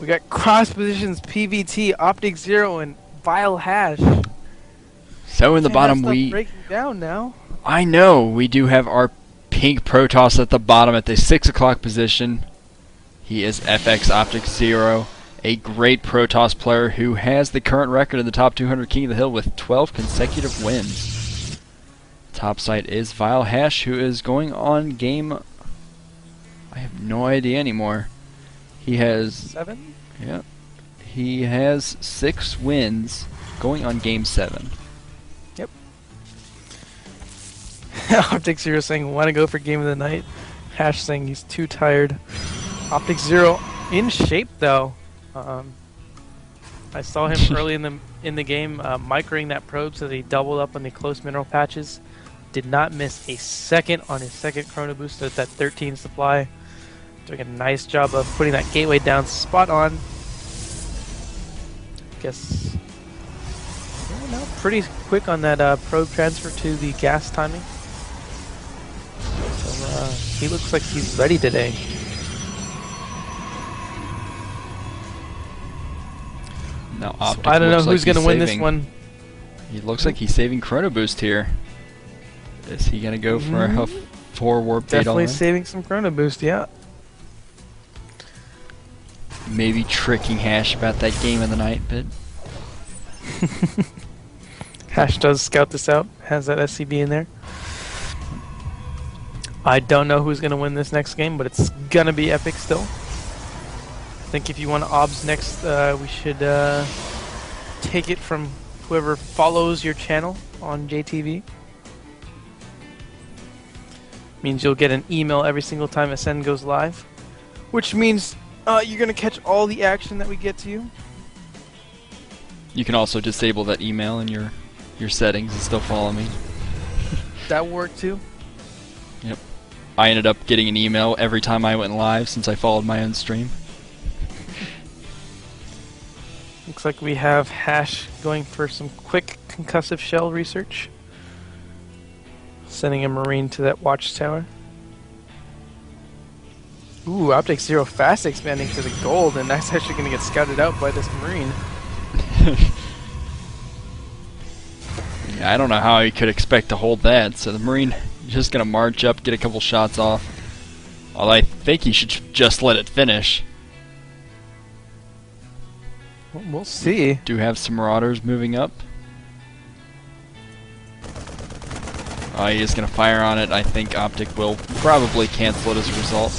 We got cross positions, PvT, FXOpTiKzErO, and vileHasHe. So in the bottom breaking down now. I know we do have our pink Protoss at the bottom at the 6 o'clock position. He is FXOpTiKzErO, a great Protoss player who has the current record in the top 200 King of the Hill with 12 consecutive wins. Top site is vileHasHe, who is going on game... I have no idea anymore. He has... 7? Yeah. He has 6 wins going on game 7. Yep. FXOpTiKzErO saying, want to go for game of the night. Hash saying he's too tired. FXOpTiKzErO in shape though. I saw him early in the game microing that probe so that he doubled up on the close mineral patches. Did not miss a second on his second chrono boost at that 13 supply. Doing a nice job of putting that gateway down spot on. Guess no, pretty quick on that probe transfer to the gas timing. So he looks like he's ready today. Now So I don't know who's going to win this one. He looks like he's saving chrono boost here. Is he going to go for a 4 warp gate? Definitely saving some chrono boost, yeah. Maybe tricking Hash about that game of the night, but Hash does scout this out, has that SCB in there. I don't know who's going to win this next game, but it's going to be epic still. I think if you want to obs next, we should take it from whoever follows your channel on JTV. Means you'll get an email every single time Ascend goes live, which means you're going to catch all the action that we get to you. you can also disable that email in your settings and still follow me. That will work too. Yep. I ended up getting an email every time I went live since I followed my own stream. Looks like we have Hash going for some quick concussive shell research. Sending a Marine to that watchtower. Ooh, FXOpTiKzErO fast expanding to the gold, and that's actually going to get scouted out by this Marine. Yeah, I don't know how he could expect to hold that, so the Marine is just going to march up, get a couple shots off. Although I think he should just let it finish. We'll see. Do have some Marauders moving up. He is going to fire on it. I think Optic will probably cancel it as a result.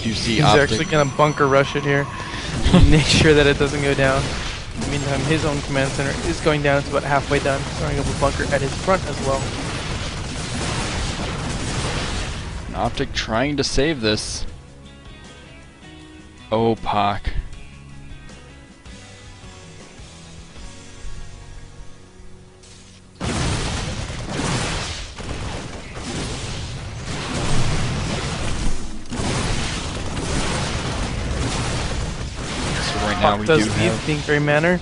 You see He's Optic actually going to bunker rush it here. Make sure that it doesn't go down. In the meantime, his own command center is going down. It's about halfway done. Throwing up a bunker at his front as well. And Optic trying to save this. Oh, Pac. Now we does do leave have being very manner.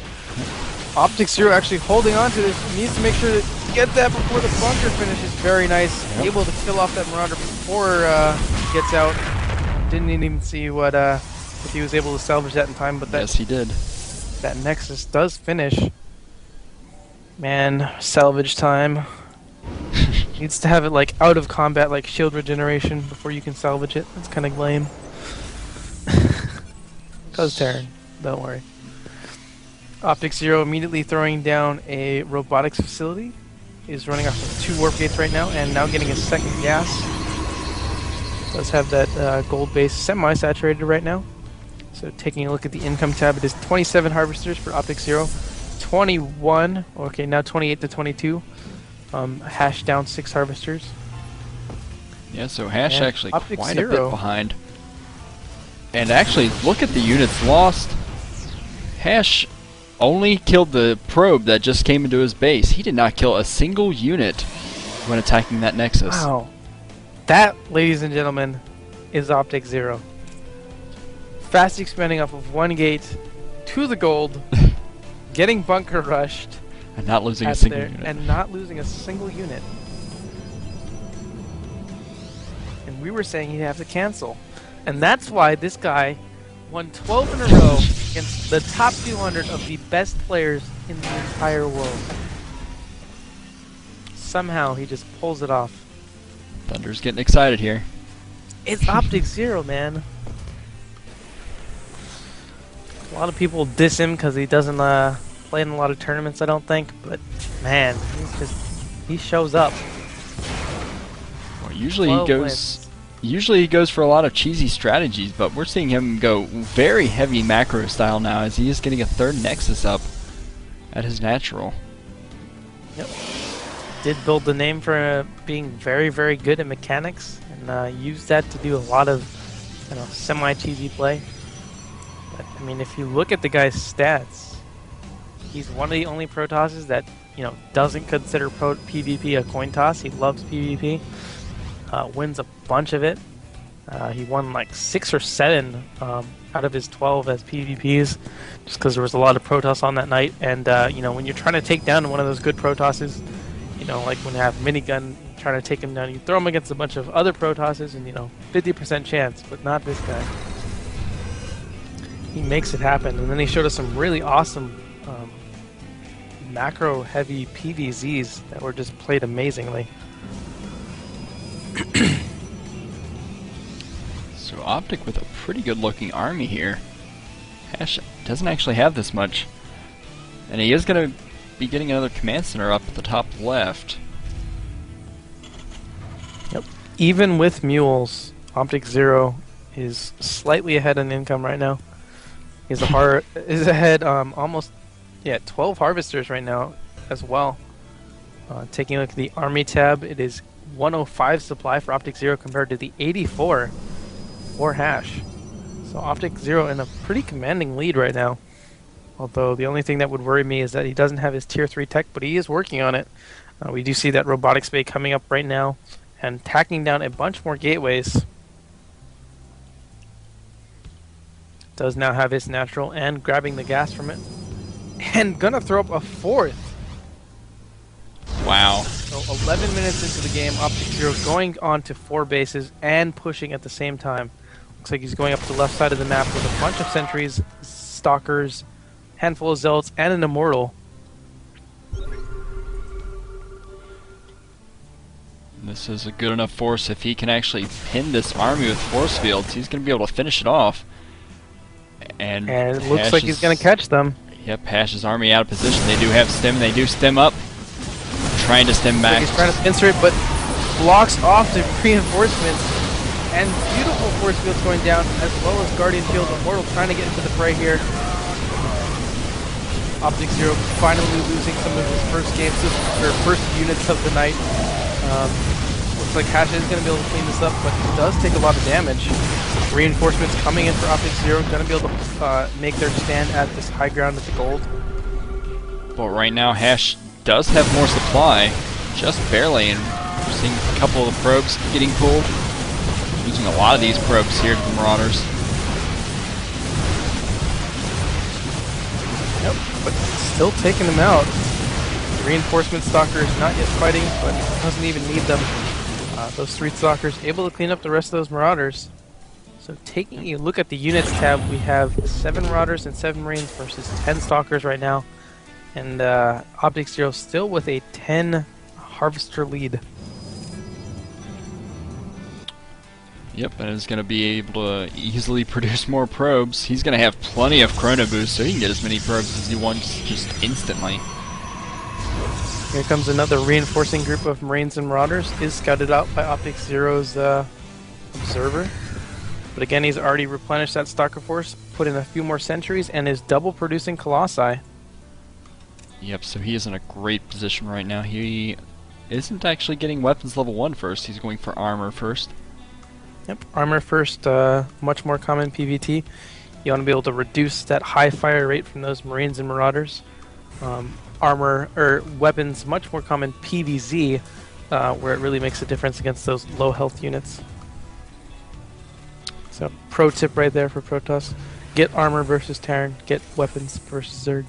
FXOpTiKzErO actually holding on to this. He needs to make sure to get that before the bunker finishes. Very nice. Yep. Able to kill off that Marauder before he gets out. Didn't even see what if he was able to salvage that in time, but that, yes, he did. That Nexus does finish. Man, salvage time. Needs to have it like out of combat, like shield regeneration before you can salvage it. That's kind of lame. Cause Terran. Don't worry. FXOpTiKzErO immediately throwing down a robotics facility. Is running off of 2 warp gates right now, and now getting a second gas. Does have that gold base semi-saturated right now. So taking a look at the income tab, it is 27 harvesters for FXOpTiKzErO. 21, okay, now 28 to 22. Hash down 6 harvesters. Yeah, so Hash and actually quite a bit FXOpTiKzErO behind. And actually, look at the units lost. Hash only killed the probe that just came into his base. He did not kill a single unit when attacking that Nexus. Wow. That, ladies and gentlemen, is FXOpTiKzErO. Fast expanding off of 1 gate to the gold, getting bunker rushed, and not losing a single unit. And not losing a single unit. And we were saying he'd have to cancel. And that's why this guy Won 12 in a row against the top 200 of the best players in the entire world. Somehow he just pulls it off. Thunder's getting excited here. It's FXOpTiKzErO, man. A lot of people diss him because he doesn't play in a lot of tournaments, I don't think. But man, he shows up. Well, usually he goes for a lot of cheesy strategies, but we're seeing him go very heavy macro style now as he is getting a third Nexus up at his natural. Yep. Did build the name for being very, very good at mechanics, and used that to do a lot of, semi-cheesy play. But I mean, if you look at the guy's stats, he's one of the only Protosses that doesn't consider PvP a coin toss. He loves PvP. Wins a bunch of it. He won like 6 or 7 out of his 12 as PvPs, just because there was a lot of Protoss on that night. And when you're trying to take down one of those good Protosses, like when you have minigun trying to take him down, you throw him against a bunch of other Protosses and 50% chance, but not this guy. He makes it happen, and then he showed us some really awesome macro heavy PvZs that were just played amazingly. So Optic with a pretty good looking army here. Hash doesn't actually have this much, and he is going to be getting another command center up at the top left. Yep. Even with mules, FXOpTiKzErO is slightly ahead in income right now. He's is ahead almost 12 harvesters right now as well. Taking a look at the army tab, it is 105 supply for FXOpTiKzErO compared to the 84 for Hash. So FXOpTiKzErO in a pretty commanding lead right now. Although the only thing that would worry me is that he doesn't have his tier 3 tech, but he is working on it. We do see that robotics bay coming up right now and tacking down a bunch more gateways. Does now have his natural and grabbing the gas from it. And gonna throw up a 4th. Wow. So 11 minutes into the game, FXOpTiKzErO going on to 4 bases and pushing at the same time. Looks like he's going up the left side of the map with a bunch of sentries, stalkers, handful of zealots, and an immortal. This is a good enough force. If he can actually pin this army with force fields, he's going to be able to finish it off. And it looks like he's going to catch them. Yep, Hash's army out of position. They do have stem. They do stem up. Trying to stem back. He's trying to pincer it, but blocks off the reinforcements. And beautiful force fields going down, as well as Guardian Shield Immortal trying to get into the fray here. FXOpTiKzErO finally losing some of his first units of the night. Looks like Hash is going to be able to clean this up, but it does take a lot of damage. Reinforcements coming in for FXOpTiKzErO, going to be able to make their stand at this high ground with the gold. But right now, Hash does have more supply, just barely, and we're seeing a couple of the probes getting pulled. Using a lot of these probes here to the Marauders. Yep, but still taking them out. Reinforcement Stalker is not yet fighting, but doesn't even need them. Those 3 Stalkers able to clean up the rest of those Marauders. So taking a look at the units tab, we have 7 Marauders and 7 Marines versus 10 Stalkers right now. And FXOpTiKzErO still with a 10 Harvester lead. Yep, and is going to be able to easily produce more probes. He's going to have plenty of chrono boost, so he can get as many probes as he wants just instantly. Here comes another reinforcing group of Marines and Marauders. Is scouted out by FXOpTiKzEro's observer. But again, he's already replenished that Stalker force, put in a few more sentries, and is double producing Colossi. Yep, so he is in a great position right now. He isn't actually getting weapons level 1 first. He's going for armor first. Yep, armor first, much more common PvT. You want to be able to reduce that high fire rate from those Marines and Marauders. Armor, or weapons, much more common PvZ, where it really makes a difference against those low health units. So, pro tip right there for Protoss. Get armor versus Terran, get weapons versus Zerg.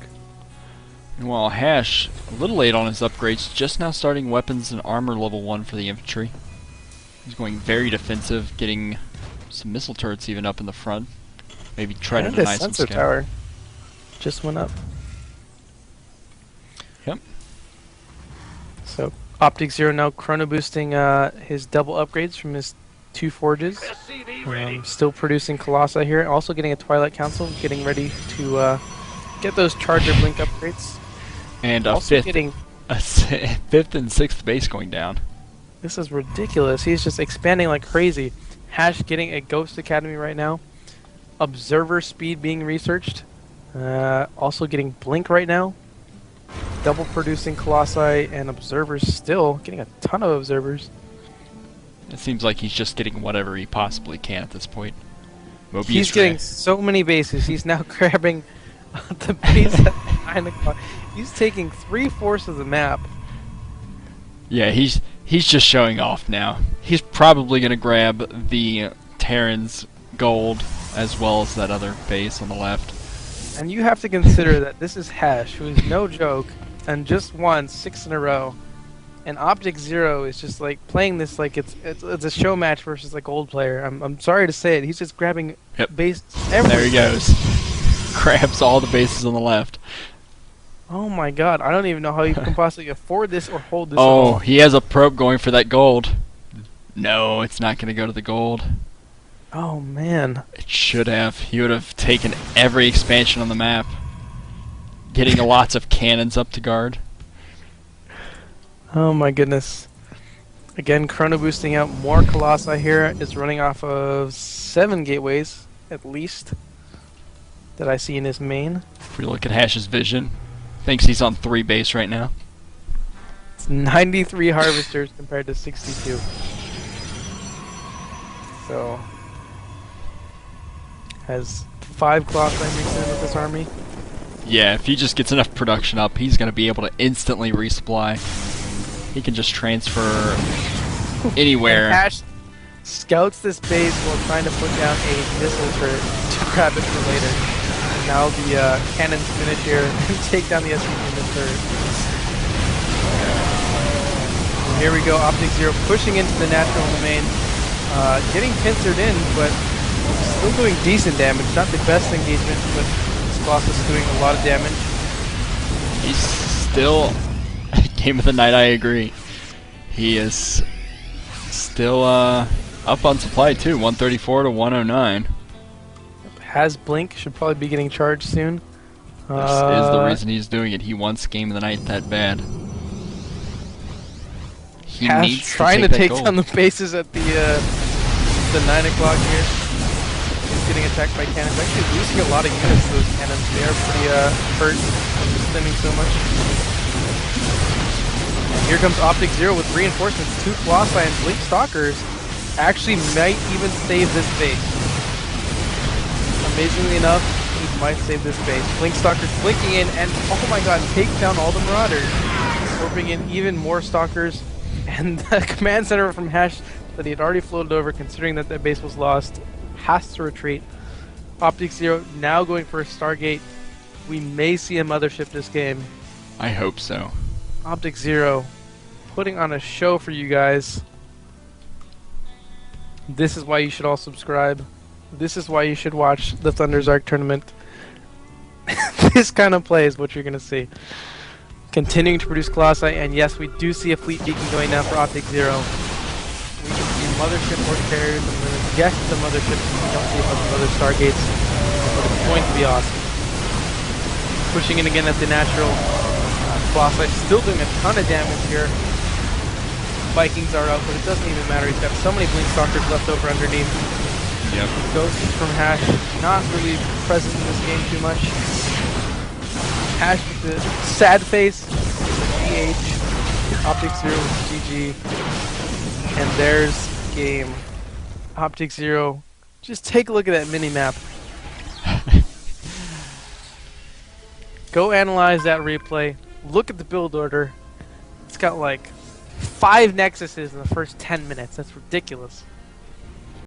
Meanwhile, Hash, a little late on his upgrades, just now starting weapons and armor level 1 for the infantry. He's going very defensive, getting some missile turrets even up in the front. Maybe try to And the deny some sensor scale. tower just went up. Yep. So FXOpTiKzErO now chrono boosting his double upgrades from his 2 forges. Still producing Colossi here. Also getting a Twilight Council, getting ready to get those Charger Blink upgrades. And a Also fifth and sixth base going down. This is ridiculous. He's just expanding like crazy. Hash getting a Ghost Academy right now. Observer speed being researched. Also getting Blink right now. Double producing Colossi and Observers still. Getting a ton of Observers. It seems like he's just getting whatever he possibly can at this point. Mobius He's getting so many bases. He's now grabbing the base at 9 o'clock. He's taking 3/4 of the map. Yeah, he's just showing off now. He's probably going to grab the Terran's gold as well as that other base on the left. And you have to consider that this is Hash, who is no joke, and just won 6 in a row. And FXOpTiKzErO is just like playing this like it's a show match versus a gold player. I'm sorry to say it. He's just grabbing bases everywhere. There he goes. Grabs all the bases on the left. Oh my god, I don't even know how you can possibly afford this or hold this. Oh, he has a probe going for that gold. No, it's not going to go to the gold. Oh man. It should have. He would have taken every expansion on the map. Getting lots of cannons up to guard. Oh my goodness. Again, chrono boosting out more Colossi here. It's running off of 7 gateways, at least, that I see in his main. If we look at Hash's vision, thinks he's on 3 base right now. It's 93 harvesters compared to 62. So, has 5 Colossi mixed in with this army. Yeah, if he just gets enough production up, he's going to be able to instantly resupply. He can just transfer anywhere. And Hash scouts this base while trying to put down a missile turret to grab it for later. And now the cannons finish here and take down the SCP in the turret. And here we go, FXOpTiKzErO pushing into the natural domain. Getting pincered in, but still doing decent damage. Not the best engagement, but this Colossus is doing a lot of damage. He's still... Game of the night, I agree. He is still up on supply too, 134 to 109. Has Blink, should probably be getting charged soon. This is the reason he's doing it. He wants Game of the Night that bad. He needs trying to take down the bases at the 9 o'clock here. He's getting attacked by cannons. Actually losing a lot of units to those cannons. They are pretty hurt from spending so much. And here comes FXOpTiKzErO with reinforcements. 2 Colossi and Blink Stalkers actually might even save this base. Amazingly enough, he might save this base. Blink Stalkers blinking in and, oh my god, take down all the Marauders. Warping in even more Stalkers. And the command center from Hash that he had already floated over, considering that that base was lost, has to retreat. FXOpTiKzErO now going for a Stargate. We may see a mothership this game. I hope so. FXOpTiKzErO putting on a show for you guys. This is why you should all subscribe. This is why you should watch the Thunder's Arc tournament. This kind of play is what you're going to see. Continuing to produce Colossi, and yes, we do see a fleet beacon going down for FXOpTiKzErO. We can see mothership or carriers. I'm going to guess the mothership. We don't see a bunch of other Stargates, but it's going to be awesome. Pushing in again at the natural. Colossi still doing a ton of damage here. Vikings are up, but it doesn't even matter. He's got so many Blink Stalkers left over underneath. Yep. Ghosts from Hash, not really present in this game too much. Hash with the sad face, GH. FXOpTiKzErO with GG. And there's game. FXOpTiKzErO. Just take a look at that mini-map. Go analyze that replay. Look at the build order. It's got like 5 Nexuses in the first 10 minutes. That's ridiculous.